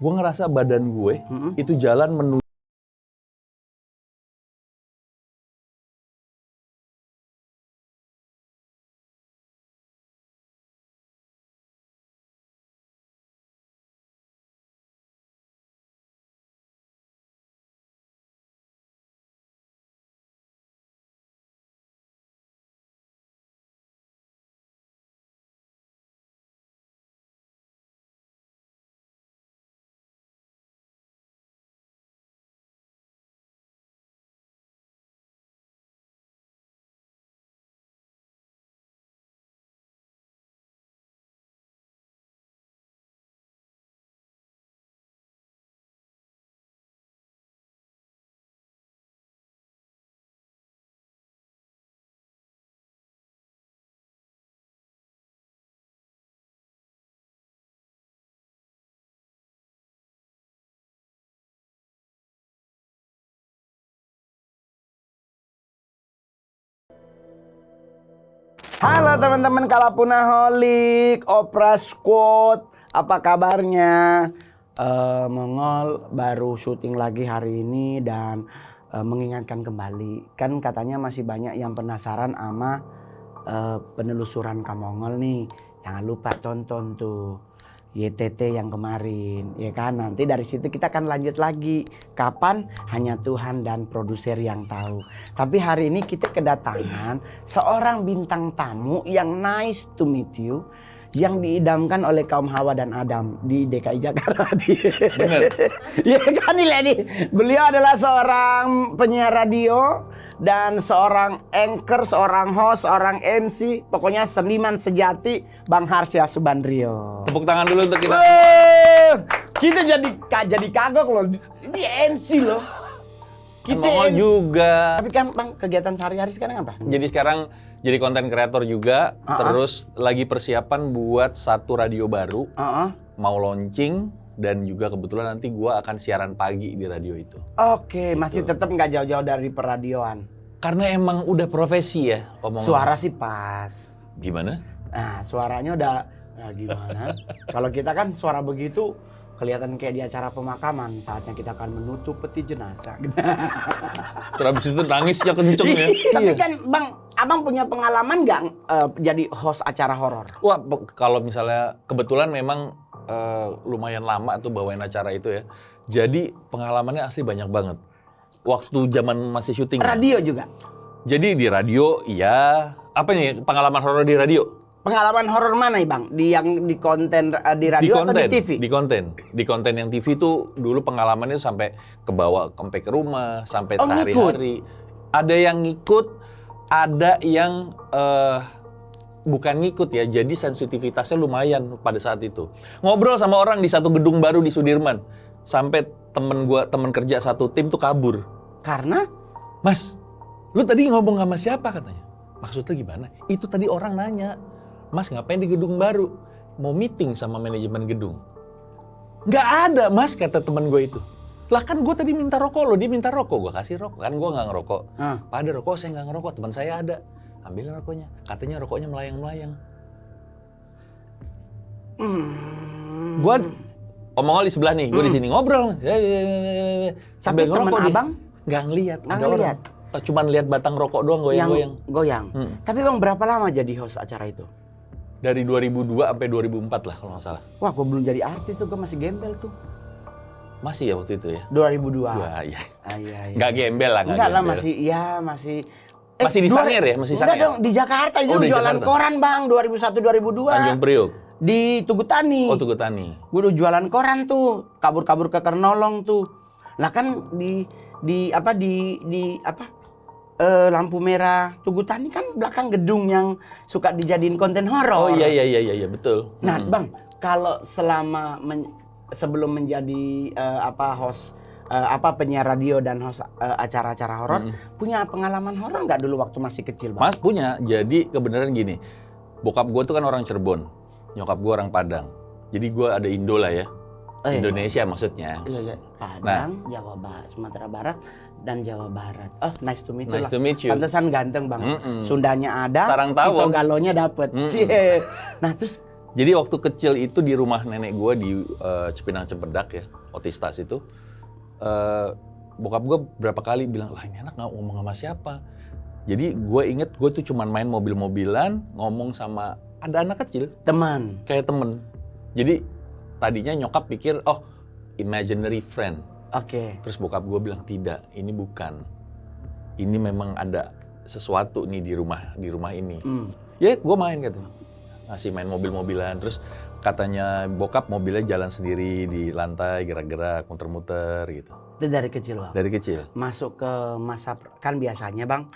gue ngerasa badan gue itu jalan menuju. Halo teman-teman Kalapunaholik, Opera Squad, apa kabarnya? Mongol baru syuting lagi hari ini dan mengingatkan kembali. Kan katanya masih banyak yang penasaran sama penelusuran Kamongol nih. Jangan lupa tonton tuh YTT yang kemarin, ya kan? Nanti dari situ kita akan lanjut lagi. Kapan? Hanya Tuhan dan produser yang tahu. Tapi hari ini kita kedatangan seorang bintang tamu yang nice to meet you, yang diidamkan oleh kaum Hawa dan Adam di DKI Jakarta. Bener. Ya kan nih, beliau adalah seorang penyiar radio dan seorang anchor, seorang host, seorang MC, pokoknya seniman sejati, Bang Harsya Subandrio. Tepuk tangan dulu untuk kita. Kita jadi kagok loh. Ini MC loh. Kita Mongol juga. Tapi kan Bang, kegiatan sehari-hari sekarang apa? Jadi sekarang jadi konten kreator juga, terus lagi persiapan buat satu radio baru, mau launching, dan juga kebetulan nanti gua akan siaran pagi di radio itu. Oke, masih tetap nggak jauh-jauh dari peradioan. Karena emang udah profesi ya, omongan. Suara sih pas. Gimana? Nah, suaranya udah gimana? Kalau kita kan suara begitu kelihatan kayak di acara pemakaman, saatnya kita akan menutup peti jenazah. Terus habis itu nangisnya kenceng ya. Tapi kan Bang, Abang punya pengalaman nggak jadi host acara horor? Wah, kalau misalnya kebetulan memang lumayan lama tuh bawain acara itu ya. Jadi pengalamannya asli banyak banget. Waktu zaman masih syuting. Radio juga? Jadi di radio, iya. Apa nih pengalaman horor di radio? Pengalaman horor mana nih Bang? Yang di konten di radio atau di TV? Di konten yang TV tuh dulu pengalamannya sampai sampai ke rumah, sampai Oh, sehari-hari. Ada yang ngikut, ada yang bukan ngikut ya, jadi sensitivitasnya lumayan pada saat itu. Ngobrol sama orang di satu gedung baru di Sudirman, sampai temen kerja satu tim tuh kabur. Karena? Mas, lu tadi ngomong sama siapa katanya? Maksudnya gimana? Itu tadi orang nanya, Mas ngapain di gedung baru? Mau meeting sama manajemen gedung. Nggak ada Mas, kata temen gue itu. Lah kan gue tadi minta rokok lo, dia minta rokok, gue kasih rokok. Kan gue nggak ngerokok. Pak ada rokok, saya nggak ngerokok, teman saya ada. Ambilin rokoknya, katanya rokoknya melayang-melayang. Gue Omongol di sebelah nih, gue di sini ngobrol. Tapi teman Abang nggak ngelihat, nggak ngelihat. Cuman lihat batang rokok doang goyang-goyang. Goyang. Tapi Bang berapa lama jadi host acara itu? Dari 2002 sampai 2004 lah kalau nggak salah. Wah, gue belum jadi artis tuh, gue masih gembel tuh. Masih ya waktu itu ya? 2002. Wah, iya. Iya. Nggak gembel lah, Enggak lah, gembel. masih. Masih di Sangir ya? Masih Enggak Sangir? dong, di Jakarta itu di jualan Jakarta. koran Bang, 2001-2002. Tanjung Priok? Di Tugu Tani. Oh, Tugu Tani. Gue udah jualan koran tuh, kabur-kabur ke Kernolong tuh. Lah kan di lampu merah Tugu Tani kan belakang gedung yang suka dijadiin konten horor. Oh iya betul. Nah, Bang, kalau sebelum menjadi host penyiar radio dan host acara-acara horor, punya pengalaman horor nggak dulu waktu masih kecil, Bang? Mas punya. Jadi kebenaran gini, bokap gue tuh kan orang Cirebon, nyokap gue orang Padang. Jadi gue ada Indo lah ya. Indonesia maksudnya. Iya. Padang, Jawa Barat, Sumatera Barat, dan Jawa Barat. Oh, nice to meet you. Nice to meet you. Pantesan ganteng Bang. Sundanya ada, Sarang tawon. Galonya dapet. Cie. Nah terus Jadi waktu kecil itu di rumah nenek gue di Cipinang Cempedak ya, Otistas itu, bokap gue berapa kali bilang, lah ini anak nggak ngomong sama siapa. Jadi gue inget gue tuh cuman main mobil-mobilan, ngomong sama ada anak kecil. Teman. Kayak temen. Jadi tadinya nyokap pikir, oh imaginary friend. Oke. Terus bokap gue bilang, tidak, ini bukan. Ini memang ada sesuatu nih di rumah ini. Ya gue main katanya. Masih main mobil-mobilan, terus katanya bokap mobilnya jalan sendiri di lantai, gerak-gerak, muter-muter gitu. Itu dari kecil Bang? Dari kecil. Masuk ke masa, kan biasanya Bang,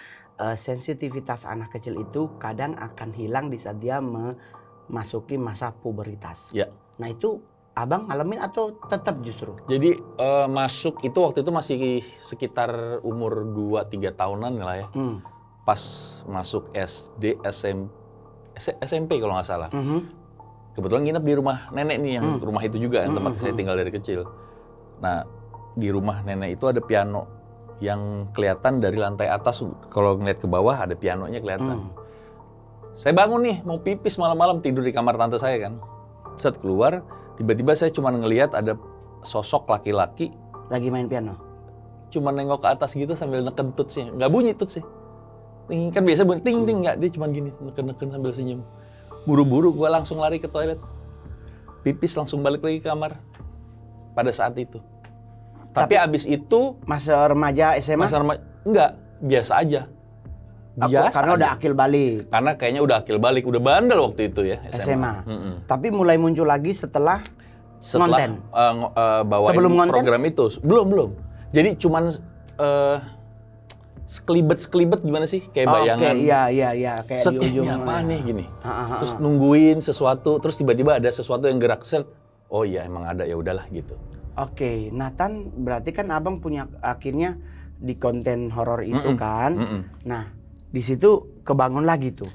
sensitivitas anak kecil itu kadang akan hilang di saat dia memasuki masa puberitas. Ya. Nah itu Abang ngalamin atau tetap justru? Jadi masuk itu waktu itu masih sekitar umur 2-3 tahunan lah ya. Pas masuk SD, SMP kalau nggak salah. Kebetulan nginep di rumah nenek nih, yang rumah itu juga yang tempat saya tinggal dari kecil. Nah, di rumah nenek itu ada piano yang kelihatan dari lantai atas. Kalau ngeliat ke bawah ada pianonya kelihatan. Saya bangun nih, mau pipis malam-malam, tidur di kamar tante saya kan. Saat keluar, tiba-tiba saya cuma ngelihat ada sosok laki-laki. Lagi main piano? Cuma nengok ke atas gitu sambil neken tutsnya. Nggak bunyi tutsnya. Kan biasa bunyi ting-ting, nggak, dia cuma gini, neken-neken sambil senyum. Buru-buru gue langsung lari ke toilet. Pipis langsung balik lagi ke kamar. Pada saat itu. Tapi abis itu... Masa remaja SMA? Masa remaja, enggak, biasa aja. Biasa karena aja. udah akil balik. Karena kayaknya udah akil balik, udah bandel waktu itu ya, SMA. Tapi mulai muncul lagi setelah ngonten? Bawain sebelum ngonten? Program itu. Belum. Jadi cuman... sekelibet gimana sih? Kayak bayangan. Iya. Kayak di ujung. Ini apa nih gini? Terus nungguin sesuatu, terus tiba-tiba ada sesuatu yang gerak set. Oh iya emang ada, ya udahlah gitu. Oke, Nathan berarti kan Abang punya akhirnya di konten horor itu kan. Nah, di situ kebangun lagi tuh.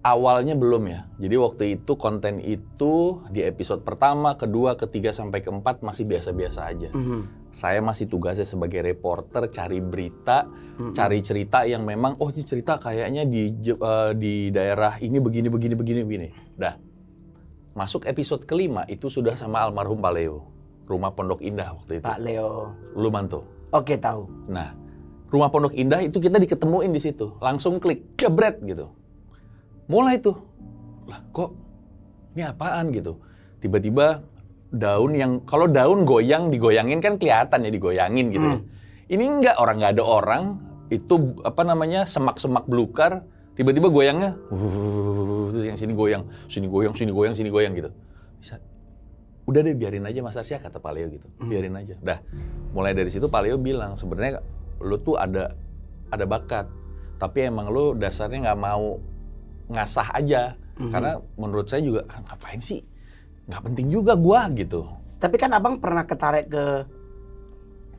Awalnya belum ya. Jadi waktu itu konten itu di episode pertama, kedua, ketiga sampai keempat masih biasa-biasa aja. Saya masih tugasnya sebagai reporter, cari berita, cari cerita yang memang, oh ini cerita kayaknya di daerah ini begini. Dah, masuk episode kelima itu sudah sama almarhum Pak Leo, Rumah Pondok Indah waktu itu. Pak Leo. Lu mantu? Oke, tahu. Nah, Rumah Pondok Indah itu kita diketemuin di situ, langsung klik, jebret gitu. Mulai tuh, lah kok ini apaan gitu. Tiba-tiba daun yang, kalau daun goyang, digoyangin kan kelihatan ya digoyangin gitu ya. Ini enggak, nggak ada orang, itu apa namanya, semak-semak belukar, tiba-tiba goyangnya, yang sini goyang gitu. Bisa, udah deh biarin aja Mas Arsya, kata Pak Leo gitu, biarin aja. Dah, mulai dari situ Pak Leo bilang, sebenarnya lo tuh ada bakat, tapi emang lo dasarnya nggak mau ngasah aja, karena menurut saya juga ngapain sih, nggak penting juga gua gitu. Tapi kan Abang pernah ketarik ke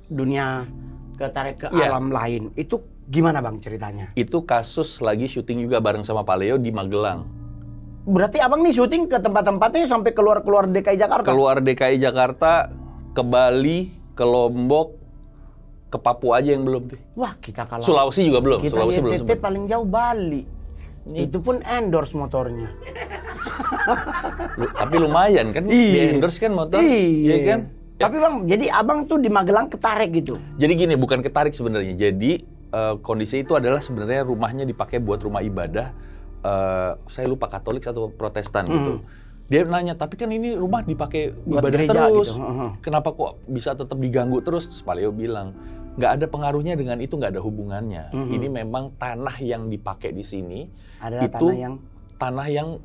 dunia, ketarik ke alam lain. Itu gimana Bang ceritanya? Itu kasus lagi syuting juga bareng sama Pak Leo di Magelang. Berarti Abang nih syuting ke tempat-tempatnya sampai keluar DKI Jakarta? Keluar DKI Jakarta, ke Bali, ke Lombok, ke Papua aja yang belum deh. Wah, kita kalah. Sulawesi juga belum. Kita Sulawesi belum. YTT paling jauh Bali. Itu pun endorse motornya. Tapi lumayan kan, di endorse kan motor, iya kan? Tapi Bang, jadi Abang tuh di Magelang ketarik gitu? Jadi gini, bukan ketarik sebenarnya. Jadi kondisi itu adalah sebenarnya rumahnya dipakai buat rumah ibadah. Saya lupa Katolik atau Protestan gitu. Dia nanya, tapi kan ini rumah dipakai buat ibadah gereja terus. Gitu. Kenapa kok bisa tetap diganggu terus? Pak Leo bilang, nggak ada pengaruhnya dengan itu, nggak ada hubungannya. Ini memang tanah yang dipakai di sini. Adalah itu tanah yang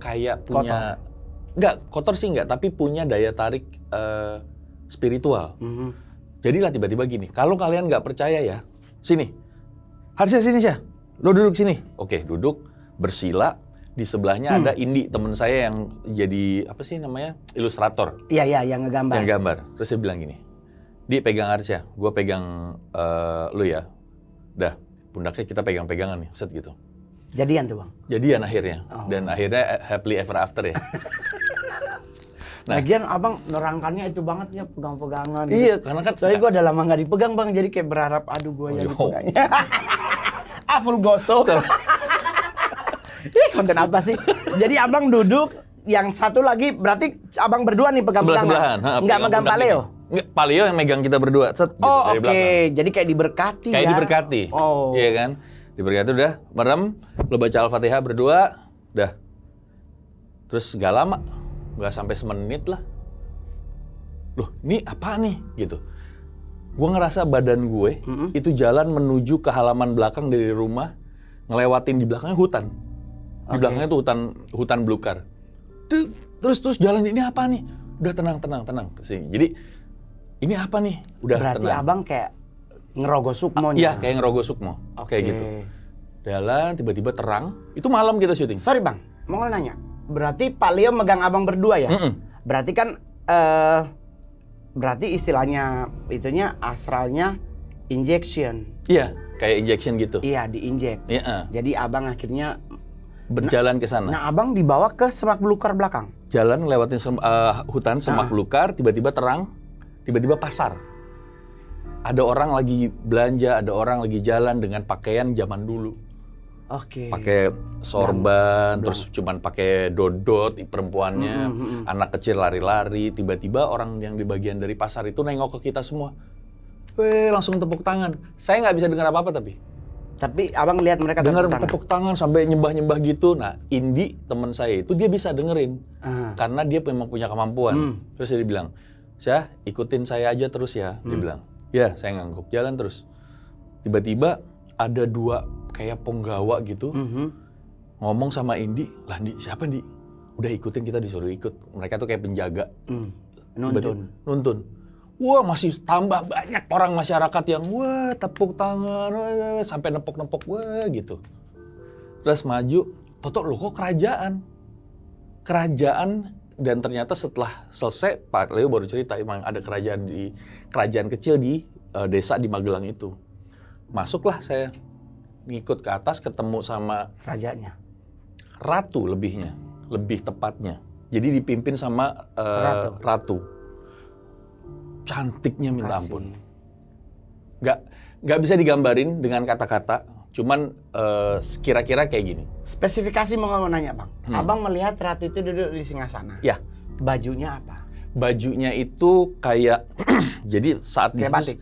kayak punya, nggak kotor sih nggak, tapi punya daya tarik spiritual. Jadilah tiba-tiba gini, kalau kalian nggak percaya ya, sini, harusnya sini Syah, lo duduk sini. Oke, duduk, bersila. Di sebelahnya ada Indi, temen saya yang jadi apa sih namanya, ilustrator. Iya, yang ngegambar. Yang gambar. Terus saya bilang gini, Di pegang Arsya, gue pegang lu ya. Dah, pundaknya kita pegang-pegangan nih, set gitu. Jadian tuh Bang? Jadian akhirnya. Dan akhirnya happily ever after ya. Nah, lagian Abang nerangkannya itu banget ya, pegang-pegangan. Iya, gitu. karena kan soalnya gue udah lama nggak dipegang Bang, jadi kayak berharap aduh gue yang dipegangnya. Full gosok. Konten apa sih? Jadi Abang duduk yang satu lagi berarti abang berdua nih pegang-pegangan. Sebelah-sebelahan. Nggak megang paleo? Enggak, paleo yang megang kita berdua. Set, gitu, Oh, dari oke. belakang. Jadi kayak diberkati Kayak ya. diberkati. Oh. Iya kan? Diberkati udah, merem, lo baca Al-Fatihah berdua, udah. Terus gak lama, gak sampai semenit lah. Loh, ini apa nih? Gitu. Gue ngerasa badan gue itu jalan menuju ke halaman belakang dari rumah, ngelewatin di belakangnya hutan. Di belakangnya tuh hutan belukar. Terus jalan, ini apa nih? Udah tenang. Jadi ini apa nih? Udah Berarti tenang. abang kayak ngerogoh sukmonya. Iya, kayak ngerogoh sukmo. Kayak gitu. Jalan, tiba-tiba terang. Itu malam kita syuting. Sorry bang, mau nanya. Berarti Pak Leo megang abang berdua ya? Berarti kan, berarti istilahnya, itunya astralnya injection. Iya, kayak injection gitu. Iya, diinjek. Iya. Jadi abang akhirnya Berjalan ke sana. Nah, abang dibawa ke semak belukar belakang. Jalan ngelewatin hutan semak belukar, tiba-tiba terang, tiba-tiba pasar. Ada orang lagi belanja, ada orang lagi jalan dengan pakaian zaman dulu. Oke. Pakai sorban, terus cuman pakai dodot perempuannya, anak kecil lari-lari, tiba-tiba orang yang di bagian dari pasar itu nengok ke kita semua. Langsung tepuk tangan. Saya nggak bisa dengar apa-apa Tapi abang lihat mereka dengar tangan. tepuk tangan sampai nyembah-nyembah gitu. Nah, Indi teman saya itu dia bisa dengerin karena dia memang punya kemampuan. Terus dia bilang, "Syah, ikutin saya aja terus ya." Dia bilang, "Ya, saya ngangguk. Jalan terus." Tiba-tiba ada dua kayak penggawa gitu ngomong sama Indi, "Lah, Indi, siapa Indi?" Udah ikutin, kita disuruh ikut. Mereka tuh kayak penjaga. Nuntun. Wah, masih tambah banyak orang masyarakat yang tepuk tangan, sampai nepok-nepok, gitu. Terus maju, toto loh kok kerajaan. Dan ternyata setelah selesai, Pak Leo baru cerita emang ada kerajaan kecil di desa di Magelang itu. Masuklah saya, ngikut ke atas ketemu sama Rajanya. ratu lebih tepatnya. Jadi dipimpin sama ratu. Cantiknya minta ampun. Nggak bisa digambarin dengan kata-kata, cuman kira-kira kayak gini. Spesifikasi mau nanya bang. Abang melihat ratu itu duduk di singgasana. Ya. Bajunya apa? Bajunya itu kayak, jadi saat kayak batik.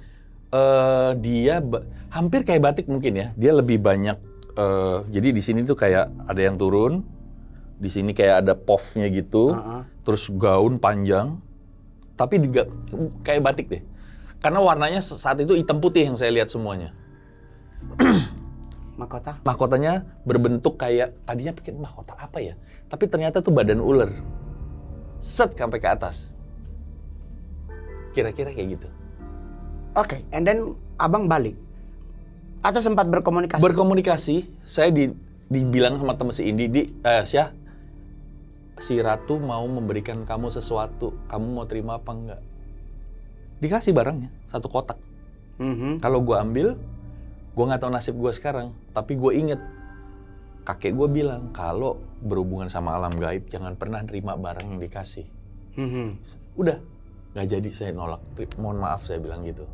Dia hampir kayak batik mungkin ya. Dia lebih banyak. Jadi di sini tuh kayak ada yang turun, di sini kayak ada puffnya gitu, terus gaun panjang. Tapi kayak batik deh. Karena warnanya saat itu hitam putih yang saya lihat semuanya. Mahkota? Mahkotanya berbentuk kayak, tadinya pikir mahkota apa ya? Tapi ternyata tuh badan ular. Set sampai ke atas. Kira-kira kayak gitu. Oke, and then abang balik? Atau sempat berkomunikasi? Berkomunikasi, saya dibilang sama temen si Indi, Syah, si Ratu mau memberikan kamu sesuatu, kamu mau terima apa enggak? Dikasih barangnya, 1 kotak. Kalau gue ambil, gue nggak tahu nasib gue sekarang, tapi gue inget kakek gue bilang kalau berhubungan sama alam gaib jangan pernah nerima barang yang dikasih. Udah, nggak jadi, saya nolak. Mohon maaf, saya bilang gitu.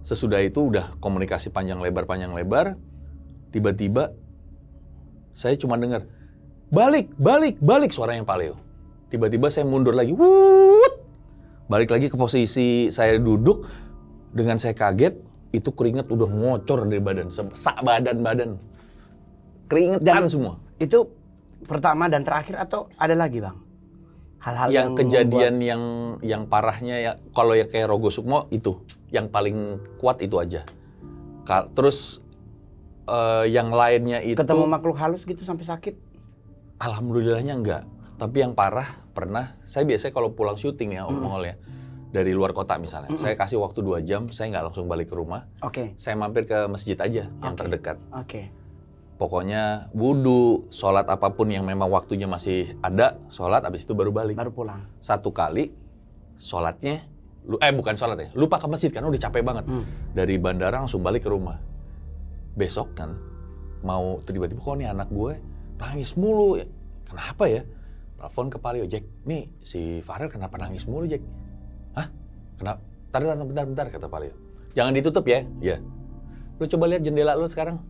Sesudah itu udah komunikasi panjang lebar, tiba-tiba saya cuma dengar balik suaranya Pak Leo. Tiba-tiba saya mundur lagi, balik lagi ke posisi saya duduk. Dengan saya kaget, itu keringat udah ngocor dari badan, badan. Keringetan semua. Itu pertama dan terakhir atau ada lagi bang? Hal-hal yang kejadian yang parahnya ya, kalau yang kayak Rogo Sukmo itu, yang paling kuat itu aja. Terus yang lainnya itu ketemu makhluk halus gitu sampai sakit? Alhamdulillahnya enggak. Tapi yang parah pernah, saya biasanya kalau pulang syuting ya, Mongol ya, dari luar kota misalnya, saya kasih waktu 2 jam, saya nggak langsung balik ke rumah. Saya mampir ke masjid aja yang terdekat. Pokoknya wudhu, sholat apapun yang memang waktunya masih ada, sholat, abis itu baru balik. Baru pulang. 1 kali, sholatnya, bukan sholat ya, lupa ke masjid karena udah capek banget. Dari bandara langsung balik ke rumah. Besok kan, mau tiba-tiba kok nih anak gue nangis mulu. Kenapa ya? Telepon ke Palio, Jack, nih si Farel kenapa nangis mulu, Jack? Hah? Kenapa? Bentar, kata Palio. Jangan ditutup ya. Ya. Lu coba lihat jendela lu sekarang.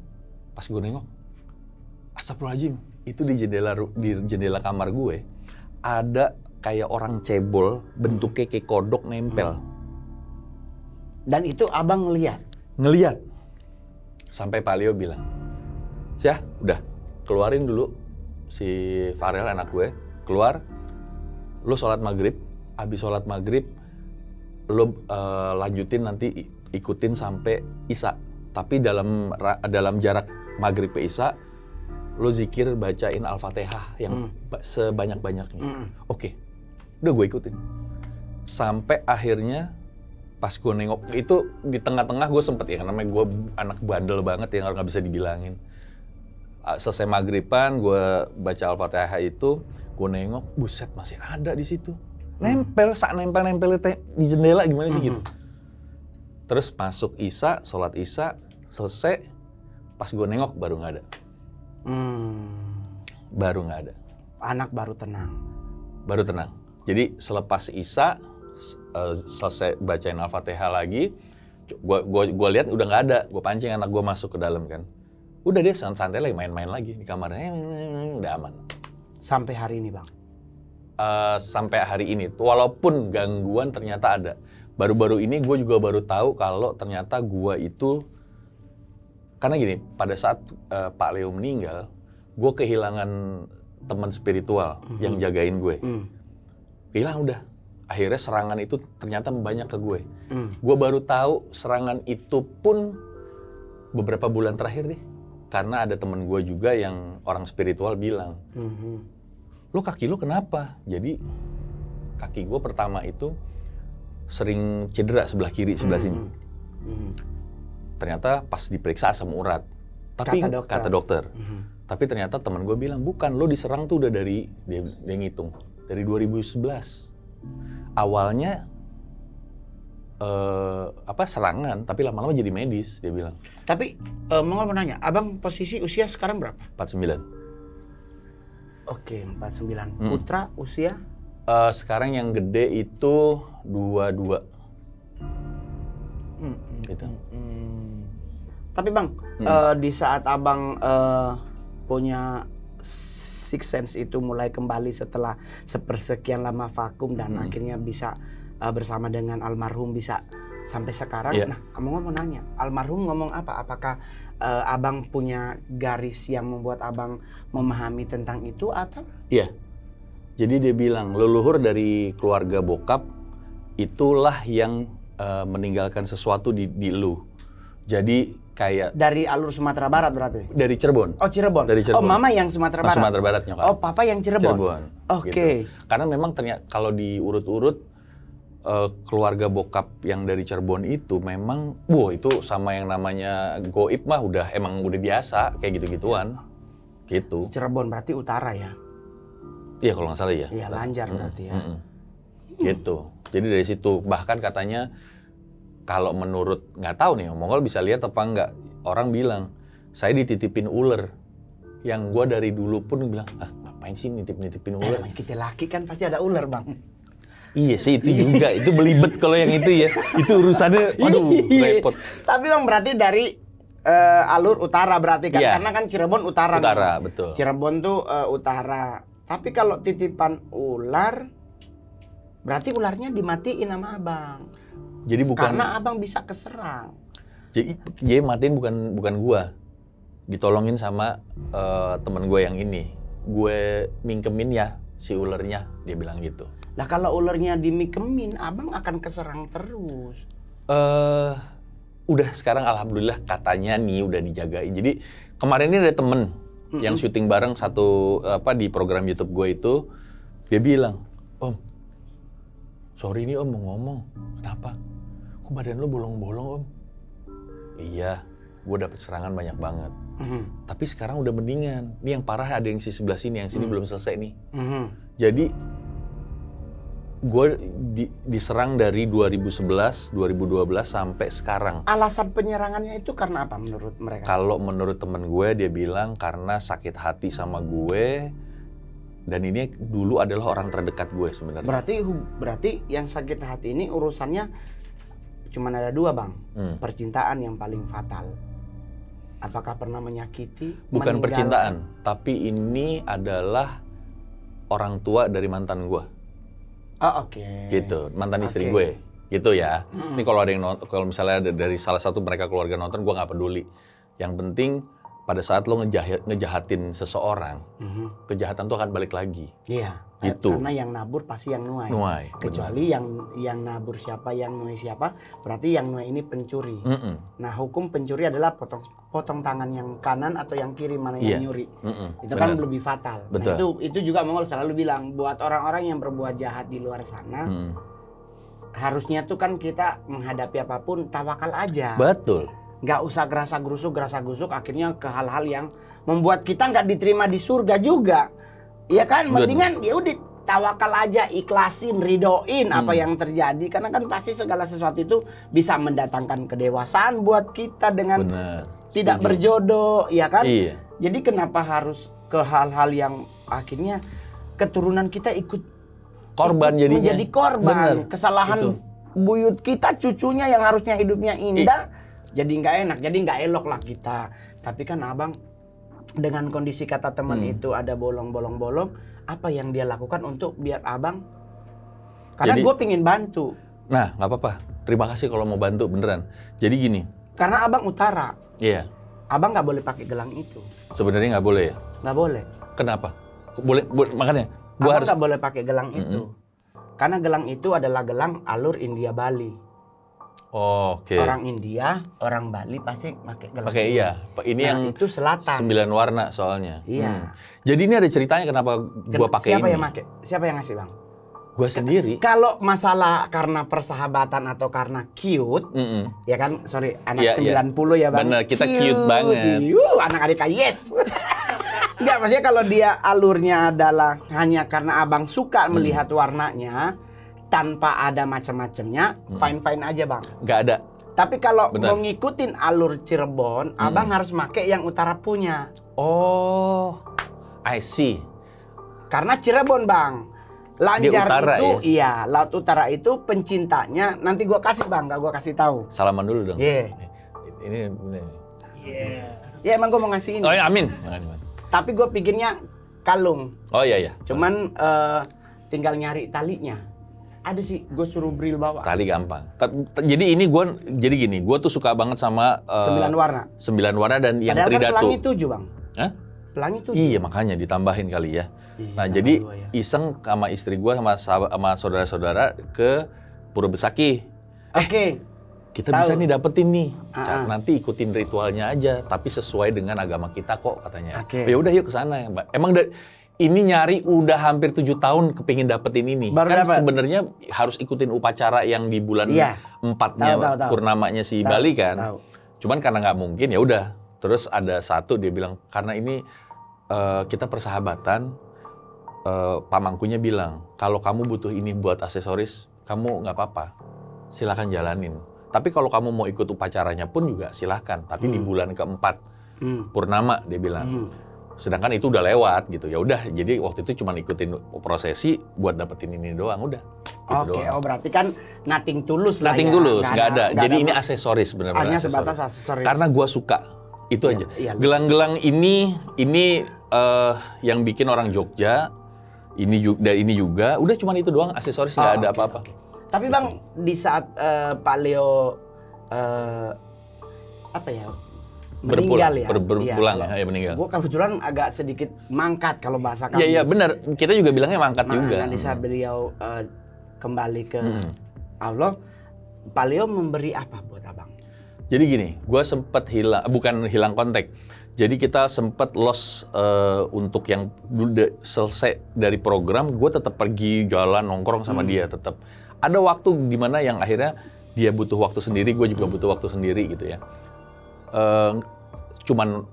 Pas gue nengok, astagfirullahaladzim, itu di jendela kamar gue, ada kayak orang cebol, bentuknya kayak kodok nempel. Dan itu abang ngeliat? Ngeliat. Sampai Pak Leo bilang, Syah, udah keluarin dulu si Farel anak gue, keluar, lo sholat maghrib, habis sholat maghrib, lo lanjutin nanti ikutin sampai Isya. Tapi dalam jarak maghrib ke Isya, lo zikir bacain Al-Fatihah yang sebanyak-banyaknya. Oke, udah gue ikutin. Sampai akhirnya pas gue nengok, itu di tengah-tengah gue sempet ya, namanya gue anak bandel banget yang nggak bisa dibilangin. Selesai maghriban, gue baca Al-Fatihah itu, gue nengok, buset masih ada di situ. Nempel nempel di jendela gimana sih gitu. Terus masuk Isya, sholat Isya, selesai, pas gue nengok baru nggak ada. Baru nggak ada. Anak baru tenang. Baru tenang. Jadi selepas Isya, selesai bacain Al-Fatihah lagi, gue lihat udah nggak ada. Gue pancing anak gue masuk ke dalam kan. Udah deh santai lagi main-main lagi di kamarnya, udah aman. Sampai hari ini bang? Sampai hari ini, walaupun gangguan ternyata ada. Baru-baru ini gue juga baru tahu kalau ternyata gue itu, karena gini, pada saat Pak Leo meninggal, gue kehilangan teman spiritual yang jagain gue. Hilang udah. Akhirnya serangan itu ternyata banyak ke gue. Gue baru tahu serangan itu pun beberapa bulan terakhir deh. Karena ada temen gue juga yang orang spiritual bilang, lo kaki lo kenapa? Jadi kaki gue pertama itu sering cedera sebelah kiri, sebelah sini. Ternyata pas diperiksa asam urat. Tapi kata dokter. Tapi ternyata teman gue bilang, bukan, lo diserang tuh udah dari, dia ngitung, dari 2011. Awalnya serangan, tapi lama-lama jadi medis, dia bilang. Tapi mau nanya, abang posisi usia sekarang berapa? 49. Oke, 49. Putra usia? Sekarang yang gede itu 22. Gitu. Tapi bang, di saat abang punya sixth sense itu mulai kembali setelah sepersekian lama vakum dan akhirnya bisa bersama dengan almarhum bisa sampai sekarang. Nah, kamu mau nanya, almarhum ngomong apa? Apakah abang punya garis yang membuat abang memahami tentang itu atau? Iya. Jadi dia bilang, leluhur dari keluarga bokap itulah yang meninggalkan sesuatu di lu. Jadi kayak dari alur Sumatera Barat berarti? Dari Cirebon. Oh, Cirebon. Dari Cirebon. Oh, mama yang Sumatera Barat. Sumatera Barat nyokap. Oh, papa yang Cirebon. Oke. Gitu. Karena memang ternyata kalau diurut-urut keluarga bokap yang dari Cirebon itu memang, itu sama yang namanya goib mah emang udah biasa kayak gitu-gituan. Gitu. Cirebon berarti utara ya? Iya kalau nggak salah ya. Iya, Lanjar berarti ya. Gitu. Jadi dari situ bahkan katanya kalau menurut, nggak tahu nih, Mongol bisa lihat apa enggak, orang bilang saya dititipin ular. Yang gue dari dulu pun bilang, ngapain sih nitip-nitipin ular? Kita laki kan pasti ada ular bang. Iya sih itu juga, itu belibet kalau yang itu ya. Itu urusannya, waduh repot. Tapi bang berarti dari alur utara berarti kan? Yeah. Karena kan Cirebon utara. Utara, betul. Cirebon tuh utara. Tapi kalau titipan ular, berarti ularnya dimatiin sama abang. Jadi bukan. Karena abang bisa keserang. Jadi matiin bukan gua. Ditolongin sama temen gue yang ini. Gue mingkemin ya si ulernya, dia bilang gitu. Nah kalau ulernya dimikemin, abang akan keserang terus. Udah sekarang alhamdulillah katanya nih udah dijagain. Jadi kemarin ini ada temen yang syuting bareng di program YouTube gue itu, dia bilang, Om, sorry nih Om mau ngomong, kenapa? Kok badan lo bolong-bolong Om? Iya, gue dapet serangan banyak banget. Tapi sekarang udah mendingan. Ini yang parah ada yang si sebelah sini, yang sini belum selesai nih. Jadi gue diserang dari 2011, 2012 sampai sekarang. Alasan penyerangannya itu karena apa menurut mereka? Kalau menurut temen gue, dia bilang karena sakit hati sama gue. Dan ini dulu adalah orang terdekat gue sebenarnya. Berarti yang sakit hati ini urusannya cuma ada dua bang. Percintaan yang paling fatal. Apakah pernah menyakiti? Bukan percintaan, tapi ini adalah orang tua dari mantan gue. Oh, oke. Gitu, mantan istri Oke. gue. Gitu ya. Ini kalau ada yang nonton, kalau misalnya dari salah satu mereka keluarga nonton, gue nggak peduli. Yang penting pada saat lo ngejahatin seseorang, kejahatan tuh akan balik lagi. Iya. Gitu. Karena yang nabur pasti yang nuai. Nuai. Kecuali yang nabur siapa, yang nuai siapa, berarti yang nuai ini pencuri. Nah, hukum pencuri adalah potong tangan yang kanan atau yang kiri, mana yang nyuri. Itu kan lebih fatal. Betul. Nah, itu juga Mongol selalu bilang buat orang-orang yang berbuat jahat di luar sana, harusnya tuh kan kita menghadapi apapun tawakal aja. Betul. Nggak usah gerasa gerusuk akhirnya ke hal-hal yang membuat kita nggak diterima di surga juga. Iya kan, mendingan ya udah tawakal aja, ikhlasin, ridoin apa yang terjadi, karena kan pasti segala sesuatu itu bisa mendatangkan kedewasaan buat kita dengan tidak berjodoh, ya kan? Iya. Jadi kenapa harus ke hal-hal yang akhirnya keturunan kita ikut Korban jadinya. menjadi korban kesalahan buyut kita, cucunya yang harusnya hidupnya indah jadi nggak enak, jadi nggak elok lah kita. Tapi kan abang dengan kondisi kata teman itu ada bolong-bolong, apa yang dia lakukan untuk biar abang? Karena gue pingin bantu. Nah, nggak apa-apa. Terima kasih kalau mau bantu beneran. Jadi gini. Karena abang utara. Iya. Abang nggak boleh pakai gelang itu. Sebenarnya nggak boleh ya? Nggak boleh. Kenapa? Boleh makanya. Abang nggak boleh pakai gelang itu. Karena gelang itu adalah gelang alur India Bali. Oke. Orang India, orang Bali pasti pakai gelang. Pakai iya. Ini yang itu selatan. 9 warna soalnya. Iya. Jadi ini ada ceritanya kenapa gua pakai ini. Siapa yang pakai? Siapa yang ngasih, Bang? Gua sendiri. Kalau masalah karena persahabatan atau karena cute, ya kan, sorry, anak 90 ya Bang. Bener, kita cute banget. Anak adik yes. Enggak, maksudnya kalau dia alurnya adalah hanya karena abang suka melihat warnanya, tanpa ada macam-macamnya, fine-fine aja Bang. Nggak ada. Tapi kalau mau ngikutin alur Cirebon, abang harus pakai yang utara punya. Oh, I see. Karena Cirebon Bang, Lanjar utara, itu, ya? iya, Laut Utara itu pencintanya. Nanti gua kasih Bang, gak gua kasih tahu. Salaman dulu dong. Iya. Ini. Ya emang gua mau ngasih ini. Oh ya, amin. Tapi gua pikirnya kalung. Oh iya. Cuman tinggal nyari talinya. Ada sih, gue suruh Bril bawa. Tali gampang. Jadi ini jadi gini, gue tuh suka banget sama 9 warna. 9 warna dan yang Padahal tridatu. Kan pelangi 7 Bang. Hah? Pelangi 7. Iya, makanya ditambahin kali ya. Nah, jadi iseng sama istri gue sama saudara-saudara ke Pura Besaki. Oke. Kita bisa nih dapetin nih. Nanti ikutin ritualnya aja, tapi sesuai dengan agama kita kok katanya. Ya udah yuk ke sana, Mbak. Emang ini nyari udah hampir 7 tahun kepingin dapetin ini. Baru kan sebenarnya harus ikutin upacara yang di bulan 4-nya purnamanya si Bali kan. Cuman karena nggak mungkin ya udah. Terus ada satu dia bilang karena ini kita persahabatan. Pamangkunya bilang kalau kamu butuh ini buat aksesoris, kamu nggak apa-apa, silakan jalanin. Tapi kalau kamu mau ikut upacaranya pun juga silahkan. Tapi di bulan keempat purnama dia bilang. Sedangkan itu udah lewat gitu. Ya udah, jadi waktu itu cuma ikutin prosesi buat dapetin ini doang, udah. Gitu Oke, berarti kan nothing tulus lah. Nothing ya. tulus, nggak ada. Jadi ini aksesoris benar-benar. Hanya sebatas aksesoris. Karena gua suka. Itu aja. Gelang-gelang ini yang bikin orang Jogja. Ini juga. Udah cuma itu doang, aksesoris nggak ada apa-apa. Tapi Bang, di saat Pak Leo meninggal berpulang ya meninggal. Gue kebetulan agak sedikit mangkat kalau bahasa kami. Iya benar. Kita juga bilangnya mangkat juga. Di saat beliau kembali ke Allah, Pak Leo memberi apa buat abang? Jadi gini, gue sempat bukan hilang kontak. Jadi kita sempat lost untuk yang selesai dari program, gue tetap pergi jalan nongkrong sama dia tetap. Ada waktu di mana yang akhirnya dia butuh waktu sendiri, gue juga butuh waktu sendiri gitu ya. Cuman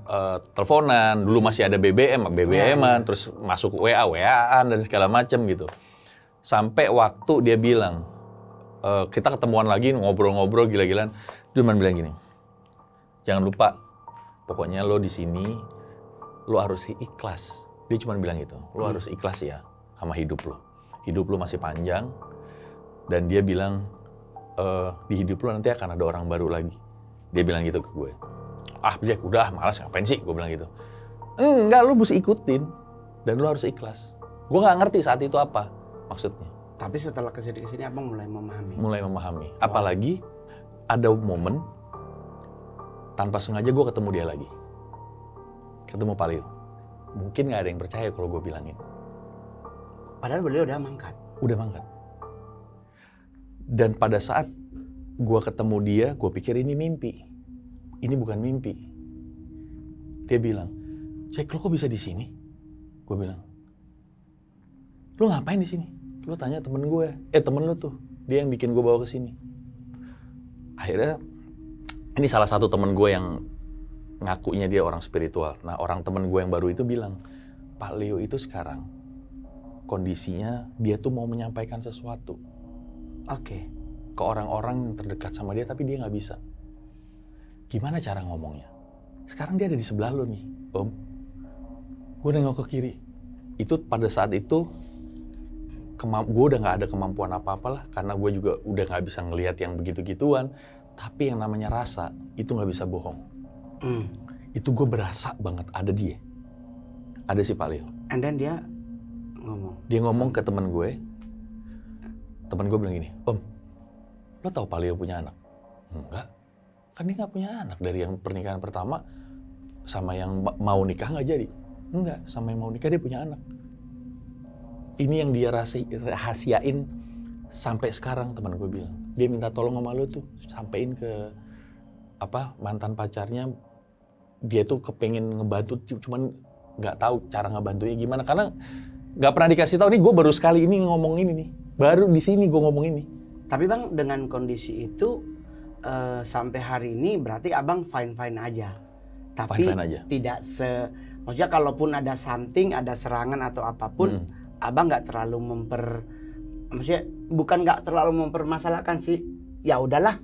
teleponan, dulu masih ada BBM-an, terus masuk WA-an dan segala macam gitu. Sampai waktu dia bilang, kita ketemuan lagi ngobrol-ngobrol gila-gilaan, dia cuma bilang gini, jangan lupa, pokoknya lo di sini, lo harus ikhlas. Dia cuma bilang gitu, lo harus ikhlas ya sama hidup lo masih panjang, dan dia bilang, di hidup lo nanti akan ada orang baru lagi. Dia bilang gitu ke gue. Jack, udah malas ngapain sih? Gue bilang gitu. Enggak, lo mesti ikutin. Dan lo harus ikhlas. Gue nggak ngerti saat itu apa maksudnya. Tapi setelah kesini abang mulai memahami. Mulai memahami. Apalagi ada momen tanpa sengaja gue ketemu dia lagi. Ketemu Paleo. Mungkin nggak ada yang percaya kalau gue bilangin. Padahal beliau udah mangkat. Udah mangkat. Dan pada saat gue ketemu dia, gue pikir ini mimpi. Ini bukan mimpi. Dia bilang, Jack, lo kok bisa di sini? Gue bilang, lo ngapain di sini? Lo tanya temen gue. Temen lo tuh, dia yang bikin gue bawa ke sini. Akhirnya, ini salah satu temen gue yang ngakunya dia orang spiritual. Nah, orang temen gue yang baru itu bilang, Pak Leo itu sekarang kondisinya dia tuh mau menyampaikan sesuatu. Oke. Ke orang-orang yang terdekat sama dia, tapi dia nggak bisa. Gimana cara ngomongnya? Sekarang dia ada di sebelah lo nih, Om. Gue nengok ke kiri. Itu pada saat itu, gue udah nggak ada kemampuan apa-apa lah, karena gue juga udah nggak bisa ngelihat yang begitu-gituan. Tapi yang namanya rasa, itu nggak bisa bohong. Itu gue berasa banget ada dia. Ada si Pak Leo. And then dia ngomong. Dia ngomong ke temen gue. Temen gue bilang gini, Om, lo tahu Pak Leo punya anak? Enggak. Kan dia nggak punya anak. Dari yang pernikahan pertama, sama yang mau nikah nggak jadi. Enggak, sama yang mau nikah dia punya anak. Ini yang dia rahasiain sampai sekarang, teman gue bilang. Dia minta tolong sama lo tuh, sampein ke mantan pacarnya. Dia tuh kepengen ngebantu, cuman nggak tahu cara ngebantunya gimana. Karena nggak pernah dikasih tahu. Nih gue baru sekali ini ngomong ini nih. Baru di sini gue ngomong ini. Tapi Bang, dengan kondisi itu sampai hari ini berarti Abang fine-fine aja. Tapi Fine-fine aja. Tidak maksudnya kalaupun ada something, ada serangan atau apapun, Abang nggak terlalu maksudnya bukan nggak terlalu mempermasalahkan sih. Ya udahlah.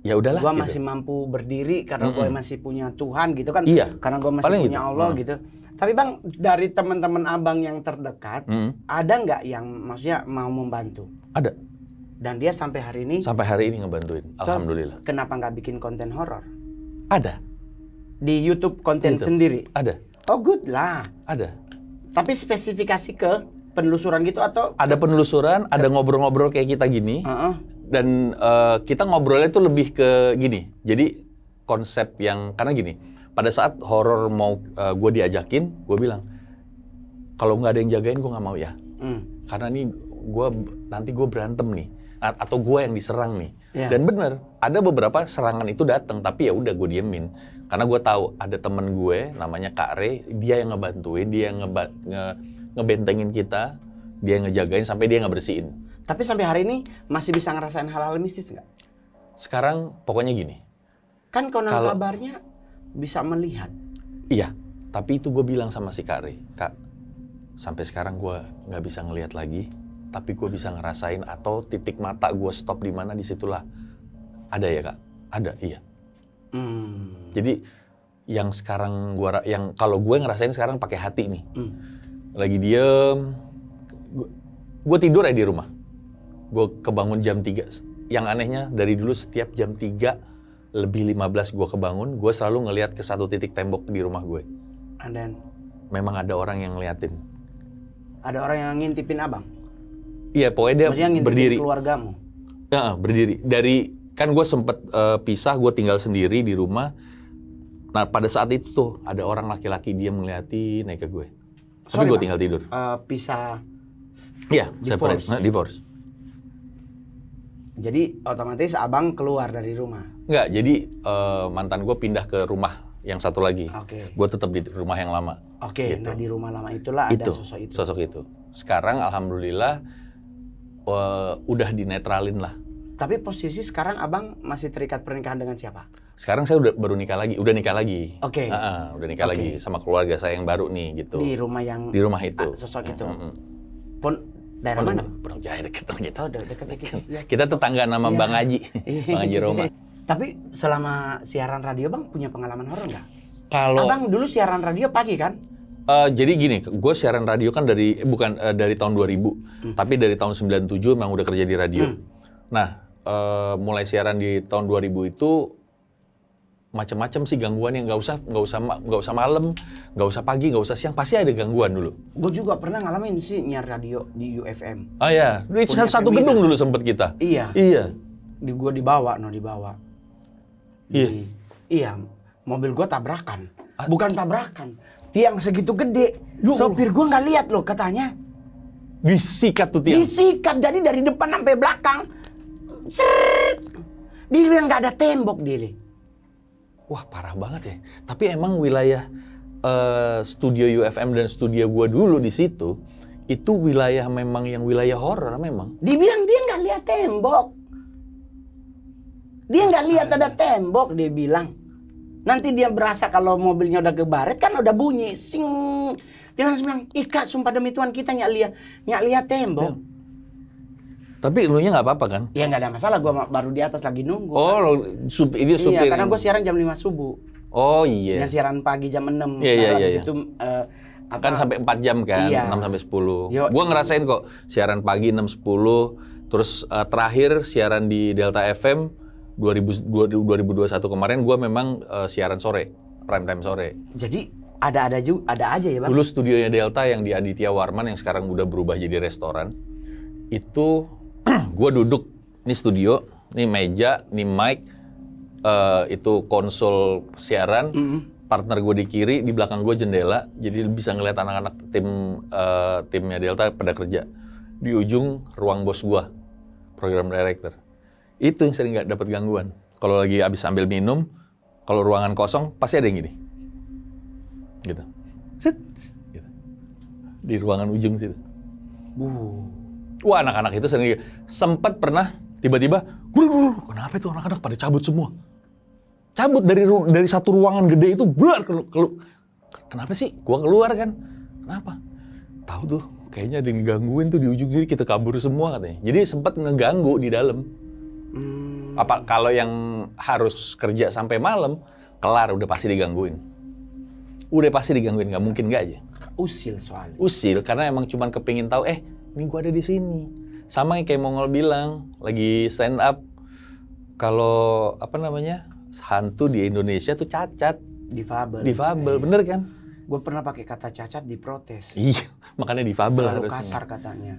Ya udahlah. Gua gitu. masih mampu berdiri karena gue masih punya Tuhan gitu kan. Iya. Karena gue masih Paling punya gitu. Allah gitu. Tapi Bang, dari teman-teman Abang yang terdekat, ada nggak yang maksudnya mau membantu? Ada. Dan dia sampai hari ini. Sampai hari ini ngebantuin. Alhamdulillah. Kenapa nggak bikin konten horor? Ada. Di YouTube konten sendiri? Ada. Oh good lah. Ada. Tapi spesifikasi ke penelusuran gitu atau? Ada penelusuran, ada ngobrol-ngobrol kayak kita gini. Dan kita ngobrolnya tuh lebih ke gini. Jadi konsep yang, karena gini, pada saat horor mau gue diajakin, gue bilang, kalau nggak ada yang jagain gue nggak mau ya. Karena nih nanti gue berantem nih. Atau gue yang diserang nih. Yeah. Dan bener, ada beberapa serangan itu datang, tapi ya udah gue diemin. Karena gue tahu ada temen gue namanya Kak Re, dia yang ngebantuin, dia yang ngebentengin kita, dia yang ngejagain sampai dia ngebersihin. Tapi sampai hari ini masih bisa ngerasain hal-hal mistis nggak? Sekarang pokoknya gini. Kan konon kabarnya bisa melihat. Iya, tapi itu gue bilang sama si Kak Re, Kak, sampai sekarang gue nggak bisa ngelihat lagi, tapi gue bisa ngerasain atau titik mata gue stop di mana, disitulah ada ya Kak, ada, iya. Jadi yang sekarang yang kalau gue ngerasain sekarang pakai hati nih, lagi diem, gue tidur di rumah, gue kebangun jam 3. Yang anehnya dari dulu setiap jam 3 lebih 15 gue kebangun, gue selalu ngelihat ke satu titik tembok di rumah gue. And then? Memang ada orang yang ngeliatin. Ada orang yang ngintipin Abang? Iya, pokoknya dia maksudnya berdiri. Keluargamu? Ya, berdiri. Kan gue sempet pisah, gue tinggal sendiri di rumah. Nah, pada saat itu tuh ada orang laki-laki dia ngeliatin naik ke gue. Tapi gue tinggal tidur. Pisah? Iya, separate, divorce. Jadi otomatis Abang keluar dari rumah? Enggak, jadi mantan gue pindah ke rumah yang satu lagi. Oke. Gue tetap di rumah yang lama. Oke, gitu. Nah di rumah lama itulah ada sosok itu? Sosok itu. Sekarang alhamdulillah udah dinetralin lah. Tapi posisi sekarang Abang masih terikat pernikahan dengan siapa? Sekarang saya udah nikah lagi. Oke. Udah nikah lagi sama keluarga saya yang baru nih gitu. Di rumah yang? Di rumah itu. Sosok itu? Pun daerah mana? Pondok Jaya deket gitu. Oh deket gitu. Ya. Kita tetangga nama Bang Haji. Bang Haji Roma. Tapi selama siaran radio Bang punya pengalaman horor nggak? Kalau Abang dulu siaran radio pagi kan? Jadi gini, gue siaran radio kan dari tahun 2000, tapi dari tahun 97 memang udah kerja di radio. Nah, mulai siaran di tahun 2000 itu macam-macam sih gangguan yang nggak usah malam, nggak usah pagi, nggak usah siang, pasti ada gangguan dulu. Gue juga pernah ngalamin sih nyiar radio di UFM. Ah ya, di Punya satu Femina. gedung dulu sempet kita. Iya. Iya. Gue dibawa. Iya. Iya, mobil gue tabrakan. Bukan tabrakan, tiang segitu gede. Sopir gue nggak lihat loh katanya. Disikat tuh tiang. Disikat, jadi dari depan sampai belakang. Seret. Dia bilang nggak ada tembok dia. Wah parah banget ya. Tapi emang wilayah studio UFM dan studio gua dulu di situ itu wilayah memang yang wilayah horor memang. Dibilang dia nggak lihat tembok. Dia nggak lihat ada tembok, dia bilang. Nanti dia berasa kalau mobilnya udah kebaret kan udah bunyi, sing. Dia langsung bilang, Ika, sumpah demi Tuhan kita nggak lihat tembok. Tapi lu nya nggak apa-apa kan? Ya nggak ada masalah, gua baru di atas lagi nunggu. Oh, ini supir. Iya, karena gua siaran jam 5 subuh. Oh iya. Yang siaran pagi jam 6. Iya. Habis itu Kan sampai 4 jam kan, Iya. 6 sampai 10. Yo. Gua ngerasain kok siaran pagi 6 10, terus terakhir siaran di Delta FM 2021 kemarin gua memang siaran sore, prime time sore. Jadi ada aja ya, Bang. Dulu studionya Delta yang di Aditya Warman yang sekarang udah berubah jadi restoran. Itu gua duduk, ini studio, ini meja, ini mic, itu konsol siaran. Partner gue di kiri, di belakang gue jendela, jadi bisa ngeliat anak-anak timnya Delta pada kerja. Di ujung ruang bos gue, program director. Itu yang sering nggak dapat gangguan. Kalau lagi habis sambil minum, kalau ruangan kosong pasti ada yang gini, gitu. Set, gitu. Di ruangan ujung situ. Wah anak-anak itu sering sempat pernah tiba-tiba, kenapa itu anak-anak pada cabut semua? Cabut dari satu ruangan gede itu, blar kenapa sih? Gua keluar kan. Kenapa? Tahu tuh, kayaknya ada yang gangguin tuh di ujung sini, kita kabur semua katanya. Jadi sempat ngeganggu di dalam. Apa kalau yang harus kerja sampai malam, kelar udah pasti digangguin. Udah pasti digangguin, nggak mungkin nggak aja. Usil soalnya. Usil karena emang cuman kepingin tahu, ini gua ada di sini. Sama yang kayak Mongol bilang, lagi stand up. Kalau hantu di Indonesia tuh cacat, difabel, bener kan? Gue pernah pakai kata cacat diprotes. Iya, makanya difabel Terlalu harusnya. kasar katanya.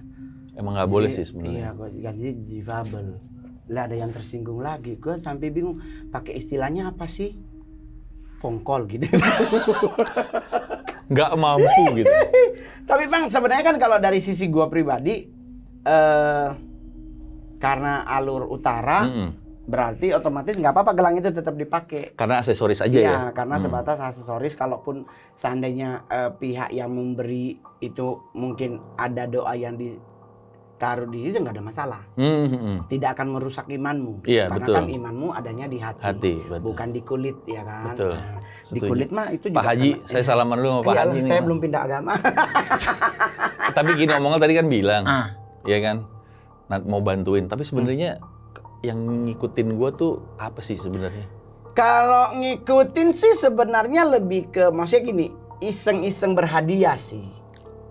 Emang nggak boleh sih sebenarnya. Iya, gue ganti difabel. Lah ada yang tersinggung lagi. Gue sampai bingung pakai istilahnya apa sih? Kongkol gitu. Nggak mampu gitu. Tapi Bang, sebenarnya kan kalau dari sisi gue pribadi, karena alur utara. Berarti otomatis nggak apa-apa gelang itu tetap dipakai. Karena aksesoris aja ya? ya? Karena sebatas aksesoris. Kalaupun seandainya pihak yang memberi itu mungkin ada doa yang ditaruh di situ nggak ada masalah. Tidak akan merusak imanmu. Iya, karena betul. kan imanmu adanya di hati, betul. bukan di kulit, ya kan? Betul. Nah, di Setuju. kulit mah itu juga Pak Haji, saya salaman dulu sama Pak Haji nih. Saya belum pindah agama. Tapi gini, Mongol tadi kan bilang, ya kan, mau bantuin. Tapi sebenarnya yang ngikutin gue tuh apa sih sebenarnya? Kalau ngikutin sih sebenarnya lebih ke, maksudnya gini, iseng-iseng berhadiah sih.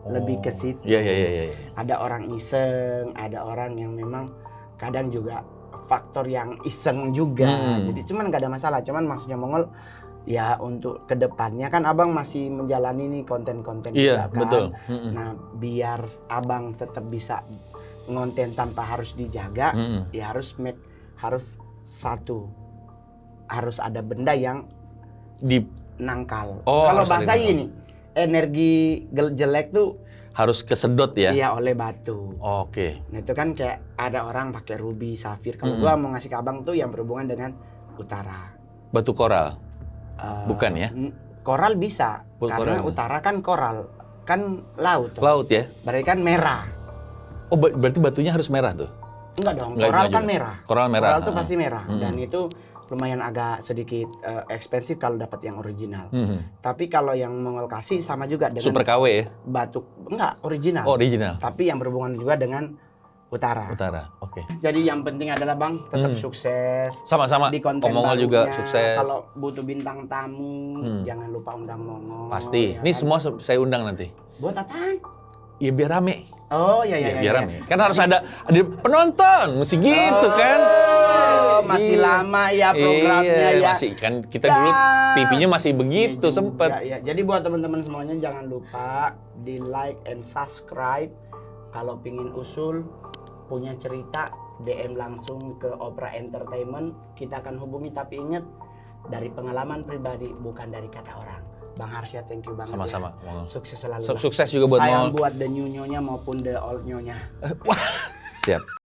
Lebih ke situ. Iya. Ada orang iseng, ada orang yang memang kadang juga faktor yang iseng juga. Jadi cuman nggak ada masalah. Cuman maksudnya Mongol, ya untuk kedepannya kan abang masih menjalani nih konten-konten Iya, juga kan. betul. Nah biar abang tetap bisa ngonten tanpa harus dijaga, ya harus ada benda yang nangkal. Kalau bahasa ini, energi jelek tuh harus kesedot ya? Iya, oleh batu. Oke. Nah itu kan kayak ada orang pakai ruby, safir. Kalau gua mau ngasih ke abang tuh yang berhubungan dengan utara. Batu koral? Bukan ya? Koral bisa, karena koral. utara kan koral, kan laut. Laut ya? Berarti kan merah. Oh, berarti batunya harus merah tuh? Enggak dong, Enggak, koral enggak kan juga. merah. Koral merah. Koral tuh pasti merah, dan itu lumayan agak sedikit ekspensif kalau dapat yang original. Tapi kalau yang Mongol kasih sama juga dengan Super KW ya? batu, enggak original. Oh, original. Tapi yang berhubungan juga dengan utara. Oke. Jadi yang penting adalah Bang tetap sukses. Sama-sama. Di konten Mongol juga barunya. sukses. Kalau butuh bintang tamu, jangan lupa undang Mongol. Pasti. Ya Ini kan? semua saya undang nanti. Buat apaan? Ya biar rame. Oh iya Ya, biar rame. Kan harus ada penonton, mesti gitu kan. Oh, masih lama ya programnya ya. Masih kan kita dulu TV-nya masih begitu Iya juga, sempet. ya. Jadi buat teman-teman semuanya jangan lupa di like and subscribe. Kalau pingin usul, punya cerita, DM langsung ke Opera Entertainment. Kita akan hubungi, tapi ingat dari pengalaman pribadi, bukan dari kata orang. Bang Harsha, thank you banget. Sama-sama. Ya. Sukses selalu. Sukses juga buat Sayang Mall. buat the new nyonya maupun the old nyonya. Wah, siap.